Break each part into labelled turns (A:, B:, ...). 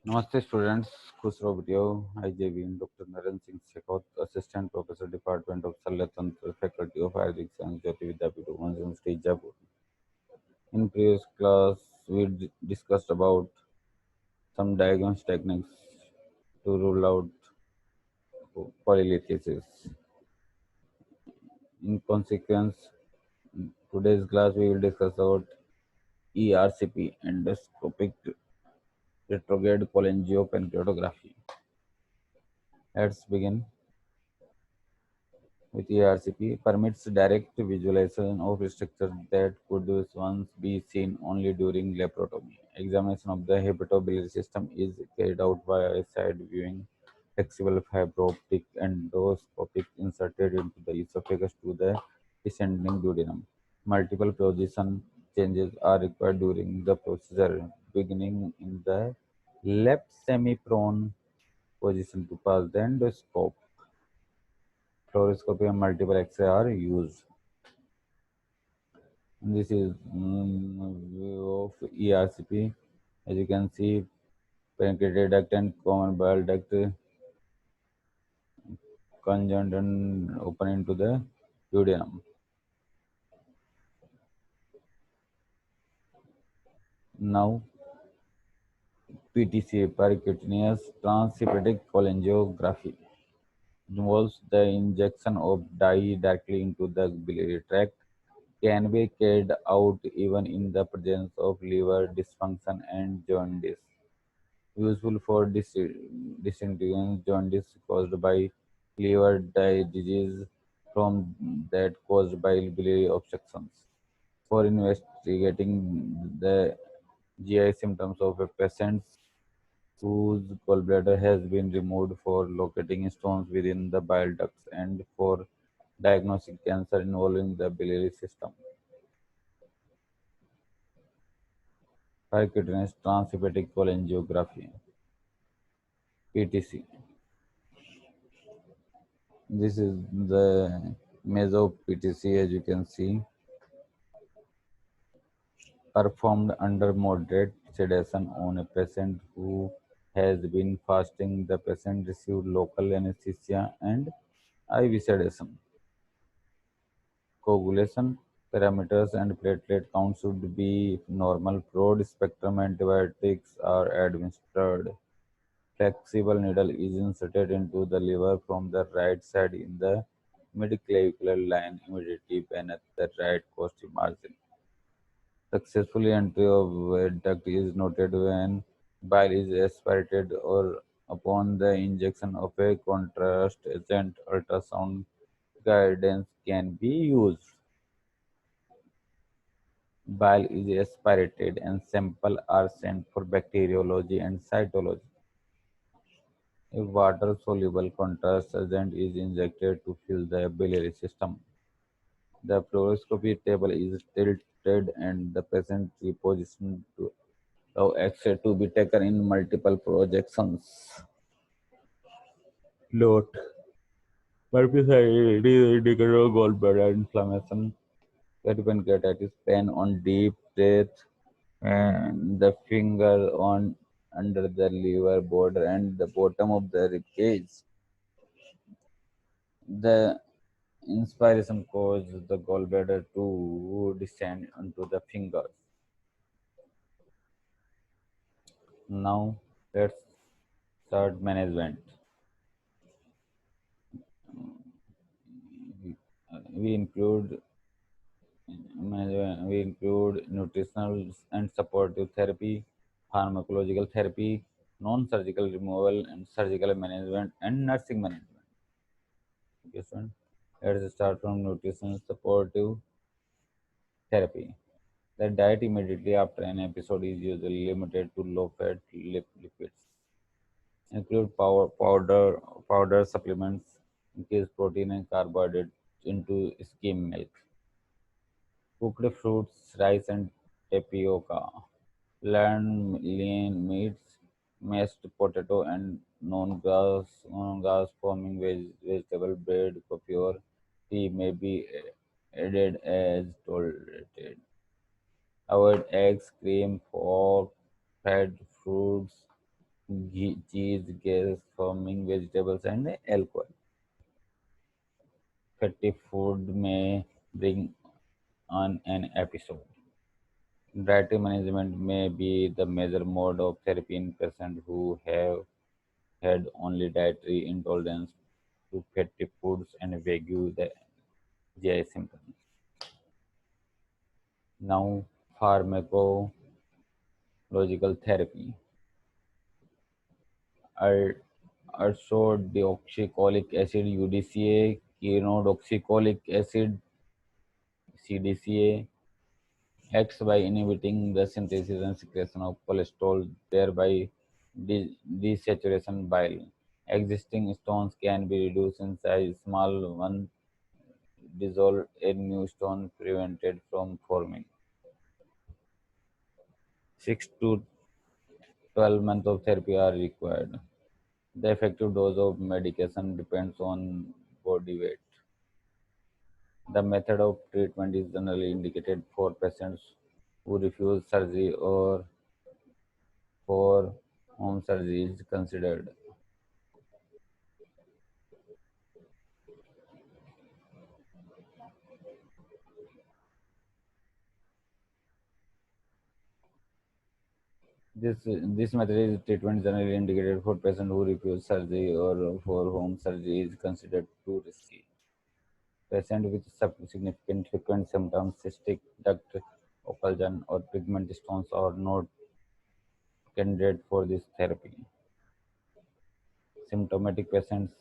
A: Namaste students, Khusro Video, IJV, Dr. Naren Singh Shekhawat, Assistant Professor, Department of Salyatantra, Faculty of Ayurvedic Science, Jyoti Vidyapeeth, University, Jaipur. In previous class, we discussed about some diagnostic techniques to rule out polylithiasis. In consequence, in today's class we will discuss about ERCP, endoscopic retrograde cholangiopancreatography. Let's begin. With ERCP permits direct visualization of structures that could once be seen only during laparotomy. Examination of the hepatobiliary system is carried out via a side viewing flexible fiber optic endoscopic inserted into the esophagus to the descending duodenum. Multiple position changes are required during the procedure, beginning in the left semi-prone position to pass the endoscope. Fluoroscopy and multiple X-ray are used. This is view of ERCP. As you can see, pancreatic duct and common bile duct conjoined and open into the duodenum. Now, PTCA, percutaneous transhepatic cholangiography, involves the injection of dye directly into the biliary tract, can be carried out even in the presence of liver dysfunction and jaundice. Useful for distinguishing jaundice caused by liver disease from that caused by biliary obstructions. For investigating the GI symptoms of a patient whose gallbladder has been removed, for locating stones within the bile ducts, and for diagnosing cancer involving the biliary system. Percutaneous transhepatic cholangiography (PTC). This is the meso PTC, as you can see, performed under moderate sedation on a patient who has been fasting. The patient received local anesthesia and IV sedation. Coagulation parameters and platelet count should be normal. Broad spectrum antibiotics are administered. Flexible needle is inserted into the liver from the right side in the midclavicular line immediately beneath the right costal margin. Successful entry of a duct is noted when bile is aspirated or upon the injection of a contrast agent. Ultrasound guidance can be used. Bile is aspirated and samples are sent for bacteriology and cytology. A water-soluble contrast agent is injected to fill the biliary system. The fluoroscopy table is tilted and the patient repositioned to allow X-ray to be taken in multiple projections. Note: Purpose indicator gallbladder inflammation, pancreatitis, pain on deep breath, and the finger on under the liver border and the bottom of the rib cage. The inspiration caused the gallbladder to descend onto the fingers. Now let's start management. We include we include nutritional and supportive therapy, pharmacological therapy, non-surgical removal, and surgical management and nursing management. Okay, student. Let's start from nutrition supportive therapy. The diet immediately after an episode is usually limited to low-fat lipids. Include powder supplements, increase protein and carbohydrate into skim milk. Cooked fruits, rice and tapioca. Lean meats, mashed potato and non-gas forming vegetable bread, coffee or tea may be added as tolerated. Avoid eggs, cream, pork, fried fruits, cheese, gas, farming, vegetables, and alcohol. Fatty food may bring on an episode. Dietary management may be the major mode of therapy in patients who have had only dietary intolerance to fatty foods and vague the GI symptoms. Now, pharmacological therapy. Ur- Ursodeoxycholic acid UDCA, chenodeoxycholic acid CDCA acts by inhibiting the synthesis and secretion of cholesterol, thereby desaturation bile. Existing stones can be reduced in size. Small one dissolved, a new stone prevented from forming. 6 to 12 months of therapy are required. The effective dose of medication depends on body weight. The method of treatment is generally indicated for patients who refuse surgery or for whom surgery is considered. This method is treatment generally indicated for patients who refuse surgery or for whom surgery is considered too risky. Patients with significant frequent symptoms, cystic duct occlusion, or pigment stones are not candidate for this therapy. Symptomatic patients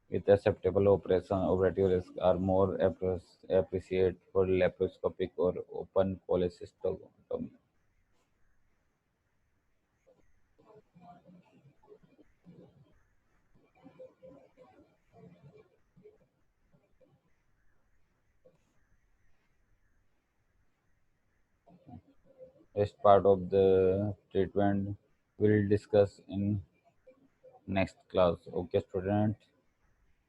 A: with acceptable operative risk are more appreciated for laparoscopic or open cholecystomy. Rest part of the treatment we'll discuss in next class. Okay, student.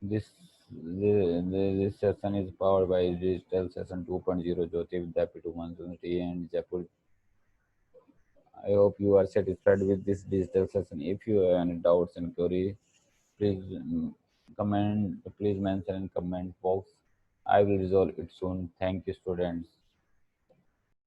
A: This this session is powered by Digital Session 2.0 Jyoti Vidyapeeth University and Jaipur. I hope you are satisfied with this digital session. If you have any doubts and queries, please comment. Please mention in comment box. I will resolve it soon. Thank you, students.